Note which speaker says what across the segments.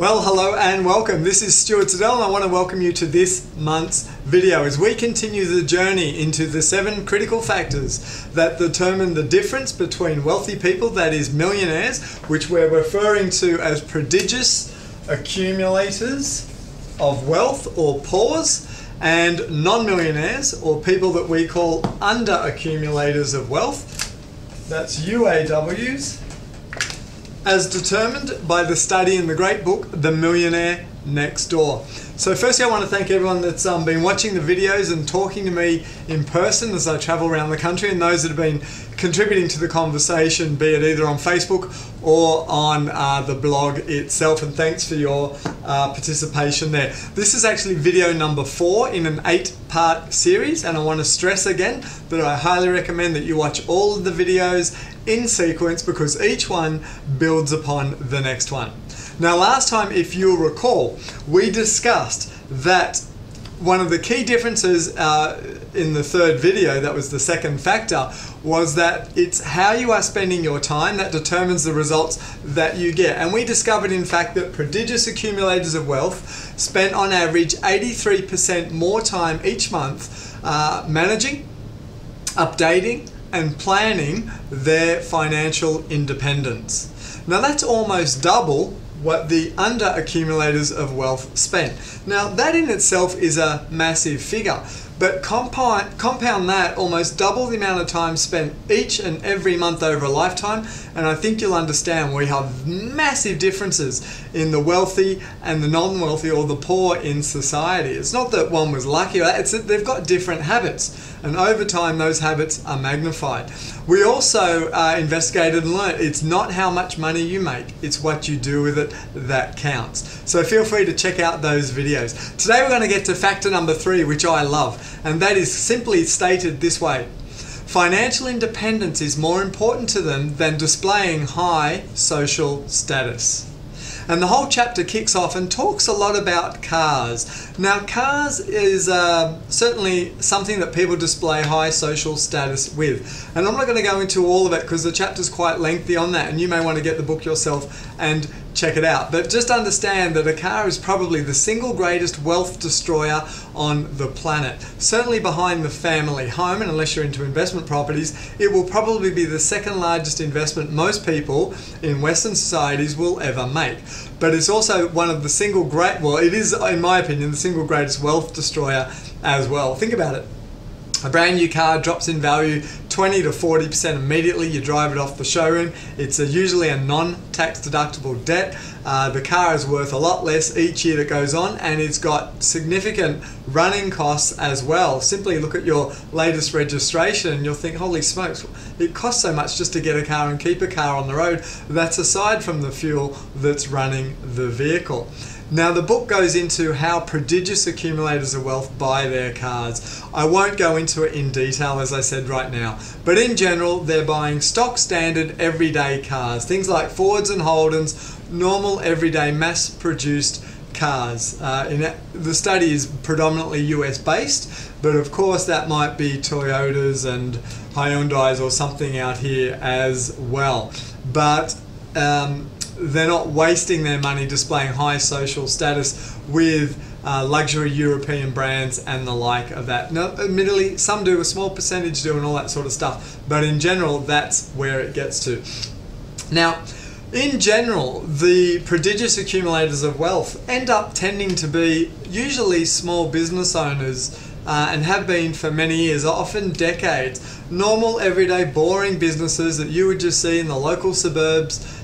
Speaker 1: Well, hello and welcome. This is Zadel and I want to welcome you to this month's video as we continue the journey into the 7 critical factors that determine the difference between wealthy people, that is millionaires, which we're referring to as prodigious accumulators of wealth or paws, and non-millionaires, or people that we call under-accumulators of wealth, that's UAWs, as determined by the study in the great book, The Millionaire Next Door. So firstly, I want to thank everyone that's been watching the videos and talking to me in person as I travel around the country, and those that have been contributing to the conversation, be it either on Facebook or on the blog itself, and thanks for your participation there. This is actually video number 4 in an 8-part series, and I want to stress again that I highly recommend that you watch all of the videos in sequence because each one builds upon the next one. Now, last time, if you'll recall, we discussed that one of the key differences in the third video, that was the second factor, was that it's how you are spending your time that determines the results that you get. And we discovered, in fact, that prodigious accumulators of wealth spent on average 83% more time each month managing, updating, and planning their financial independence. Now, that's almost double what the under accumulators of wealth spent. Now, that in itself is a massive figure, but compound that almost double the amount of time spent each and every month over a lifetime, and I think you'll understand we have massive differences in the wealthy and the non-wealthy, or the poor in society. It's not that one was lucky, it's that they've got different habits, and over time those habits are magnified. We also investigated and learned it's not how much money you make, it's what you do with it that counts. So feel free to check out those videos. Today we're going to get to factor number 3, which I love, and that is simply stated this way: financial independence is more important to them than displaying high social status. And the whole chapter kicks off and talks a lot about cars. Now, cars is certainly something that people display high social status with. And I'm not going to go into all of it because the chapter's quite lengthy on that, and you may want to get the book yourself and check it out. But just understand that a car is probably the single greatest wealth destroyer on the planet. Certainly behind the family home, and unless you're into investment properties, it will probably be the second largest investment most people in Western societies will ever make. But it's also one of the well, it is, in my opinion, the single greatest wealth destroyer as well. Think about it. A brand new car drops in value 20 to 40% immediately. You drive it off the showroom. It's usually a non-tax deductible debt. The car is worth a lot less each year that goes on, and it's got significant running costs as well. Simply look at your latest registration and you'll think, holy smokes, it costs so much just to get a car and keep a car on the road. That's aside from the fuel that's running the vehicle. Now, the book goes into how prodigious accumulators of wealth buy their cars. I won't go into it in detail, as I said right now, but in general, they're buying stock standard everyday cars, things like Fords and Holdens, normal everyday mass-produced cars. The study is predominantly US based, but of course that might be Toyotas and Hyundais or something out here as well. But they're not wasting their money displaying high social status with luxury European brands and the like of that. Now, admittedly, some do, a small percentage do, and all that sort of stuff, but in general, that's where it gets to. Now, in general, the prodigious accumulators of wealth end up tending to be usually small business owners, and have been for many years, often decades. Normal, everyday, boring businesses that you would just see in the local suburbs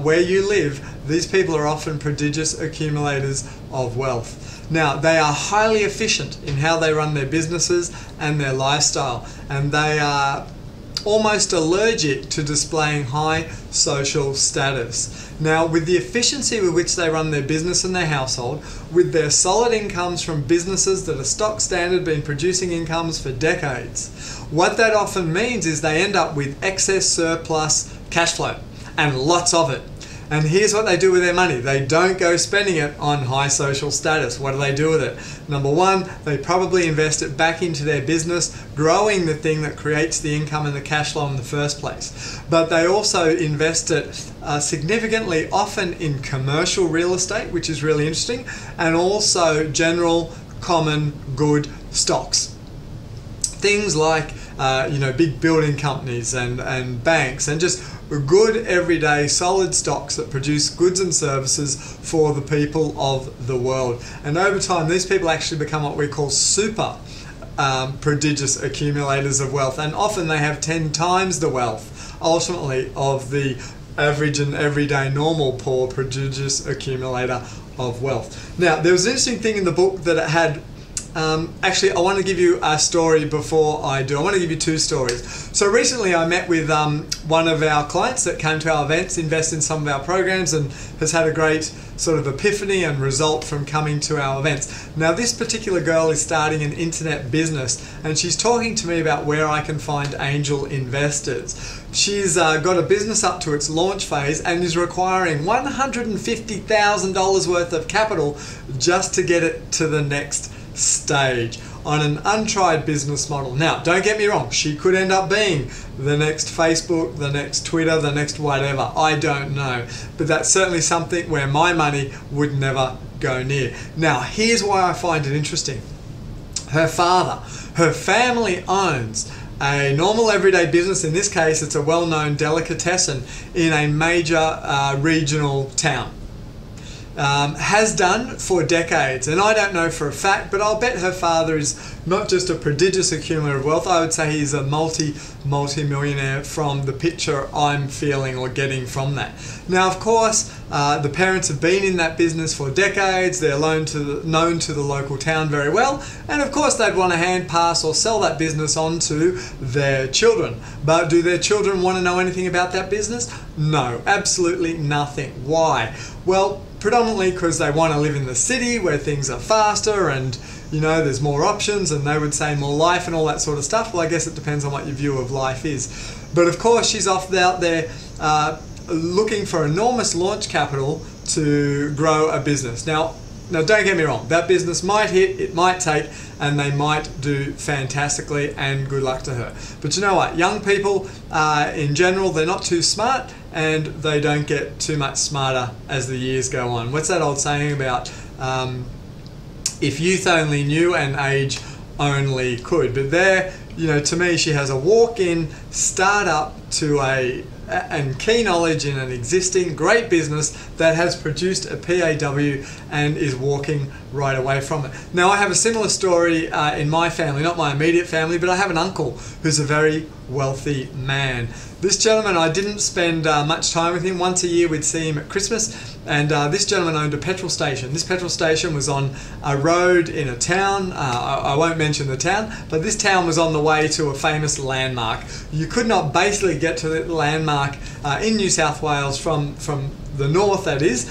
Speaker 1: where you live. These people are often prodigious accumulators of wealth. Now, they are highly efficient in how they run their businesses and their lifestyle, and they are almost allergic to displaying high social status. Now, with the efficiency with which they run their business and their household, with their solid incomes from businesses that are stock standard, been producing incomes for decades, what that often means is they end up with excess surplus cash flow, and lots of it. And here's what they do with their money. They don't go spending it on high social status. What do they do with it? Number one, they probably invest it back into their business, growing the thing that creates the income and the cash flow in the first place. But they also invest it significantly, often in commercial real estate, which is really interesting, and also general common good stocks. Things like big building companies and banks, and just good everyday solid stocks that produce goods and services for the people of the world. And over time, these people actually become what we call super prodigious accumulators of wealth, and often they have 10 times the wealth ultimately of the average and everyday normal poor prodigious accumulator of wealth. Now, there was an interesting thing in the book that it had. Actually, I want to give you a story before I do. I want to give you two stories. So recently I met with one of our clients that came to our events, invest in some of our programs, and has had a great sort of epiphany and result from coming to our events. Now, this particular girl is starting an internet business, and she's talking to me about where I can find angel investors. She's got a business up to its launch phase and is requiring $150,000 worth of capital just to get it to the next stage on an untried business model. Now, don't get me wrong, she could end up being the next Facebook, the next Twitter, the next whatever. I don't know. But that's certainly something where my money would never go near. Now, here's why I find it interesting. Her family owns a normal everyday business. In this case, it's a well-known delicatessen in a major regional town. Has done for decades, and I don't know for a fact, but I'll bet her father is not just a prodigious accumulator of wealth. I would say he's a multi-millionaire from the picture I'm feeling or getting from that. Now, of course, the parents have been in that business for decades. They're known to the local town very well, and of course they'd want to hand pass or sell that business on to their children. But do their children want to know anything about that business? No, absolutely nothing. Why? Well, predominantly because they want to live in the city where things are faster and there's more options, and they would say more life and all that sort of stuff. Well, I guess it depends on what your view of life is. But of course, she's off out there looking for enormous launch capital to grow a business. Now, don't get me wrong, that business might hit, it might take, and they might do fantastically, and good luck to her. But you know what? Young people, in general, they're not too smart, and they don't get too much smarter as the years go on. What's that old saying about if youth only knew and age only could? But there, to me, she has a walk-in startup to and key knowledge in an existing great business that has produced a PAW and is walking right away from it. Now, I have a similar story in my family, not my immediate family, but I have an uncle who's a very wealthy man. This gentleman, I didn't spend much time with him. Once a year we'd see him at Christmas, and this gentleman owned a petrol station. This petrol station was on a road in a town. I won't mention the town, but this town was on the way to a famous landmark. You could not basically get to the landmark in New South Wales from the north, that is,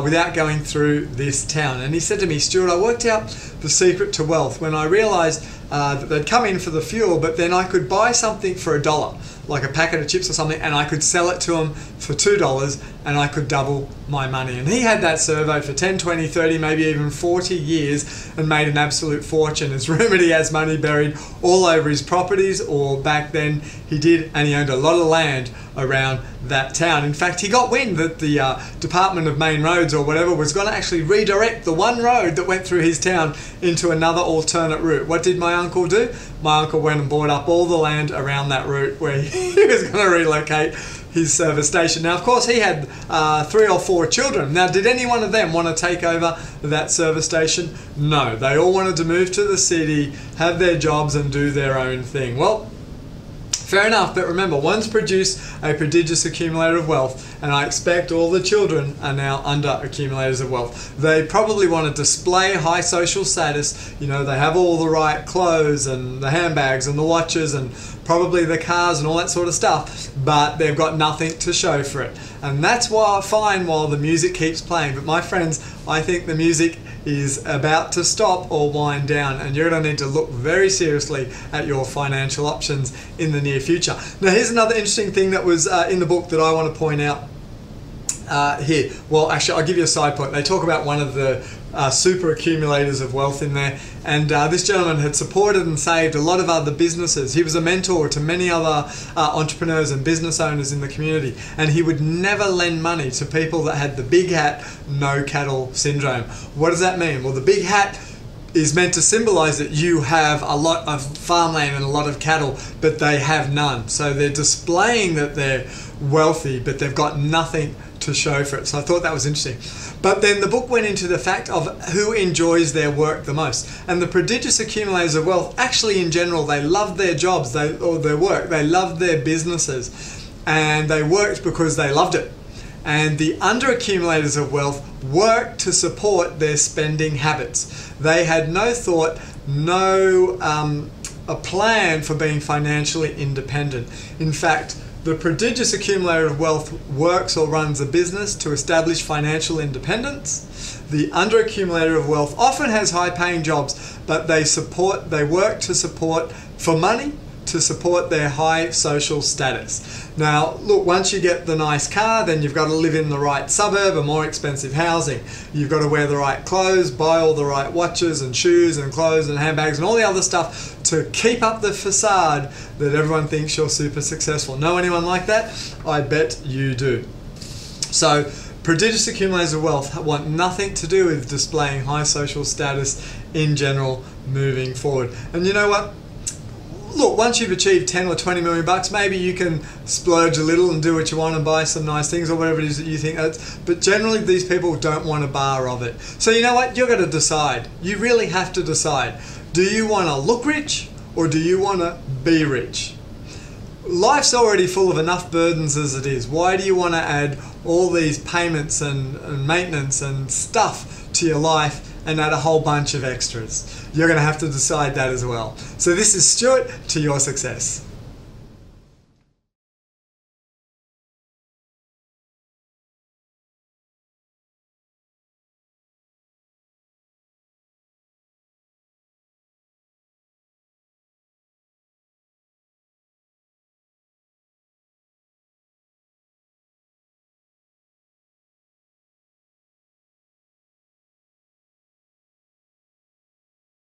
Speaker 1: without going through this town. And he said to me, Stuart, I worked out the secret to wealth when I realised that they'd come in for the fuel, but then I could buy something for $1, like a packet of chips or something, and I could sell it to them for $2, and I could double my money. And he had that survey for 10, 20, 30, maybe even 40 years and made an absolute fortune. It's rumoured he has money buried all over his properties, or back then he did, and he owned a lot of land around that town. In fact, he got wind that the Department of Main Roads or whatever was going to actually redirect the one road that went through his town into another alternate route. What did my uncle do? My uncle went and bought up all the land around that route where he was going to relocate his service station. Now, of course, he had 3 or 4 children. Now, did any one of them want to take over that service station? No, they all wanted to move to the city, have their jobs and do their own thing. Well, fair enough, but remember, one's produced a prodigious accumulator of wealth, and I expect all the children are now under accumulators of wealth. They probably want to display high social status. They have all the right clothes and the handbags and the watches and probably the cars and all that sort of stuff, but they've got nothing to show for it. And that's why I find while the music keeps playing. But my friends, I think the music is about to stop or wind down, and you're going to need to look very seriously at your financial options in the near future. Now, here's another interesting thing that was in the book that I want to point out. here. Well, actually, I'll give you a side point. They talk about one of the super accumulators of wealth in there, and this gentleman had supported and saved a lot of other businesses. He was a mentor to many other entrepreneurs and business owners in the community, and he would never lend money to people that had the big hat, no cattle syndrome. What does that mean? Well, the big hat is meant to symbolize that you have a lot of farmland and a lot of cattle, but they have none. So they're displaying that they're wealthy, but they've got nothing to show for it. So I thought that was interesting. But then the book went into the fact of who enjoys their work the most. And the prodigious accumulators of wealth, actually in general, they loved their jobs or their work. They loved their businesses, and they worked because they loved it. And the under-accumulators of wealth worked to support their spending habits. They had no thought, a plan for being financially independent. In fact, the prodigious accumulator of wealth works or runs a business to establish financial independence. The under-accumulator of wealth often has high-paying jobs, but they work for money to support their high social status. Now, look, once you get the nice car, then you've got to live in the right suburb and more expensive housing. You've got to wear the right clothes, buy all the right watches and shoes and clothes and handbags and all the other stuff to keep up the facade that everyone thinks you're super successful. Know anyone like that? I bet you do. So, prodigious accumulators of wealth want nothing to do with displaying high social status in general moving forward. And you know what? Look, once you've achieved 10 or 20 million bucks, maybe you can splurge a little and do what you want and buy some nice things or whatever it is that you think. But generally, these people don't want a bar of it. So you know what? You've got to decide. You really have to decide. Do you want to look rich or do you want to be rich? Life's already full of enough burdens as it is. Why do you want to add all these payments and maintenance and stuff to your life and add a whole bunch of extras? You're going to have to decide that as well. So this is Stuart, to your success.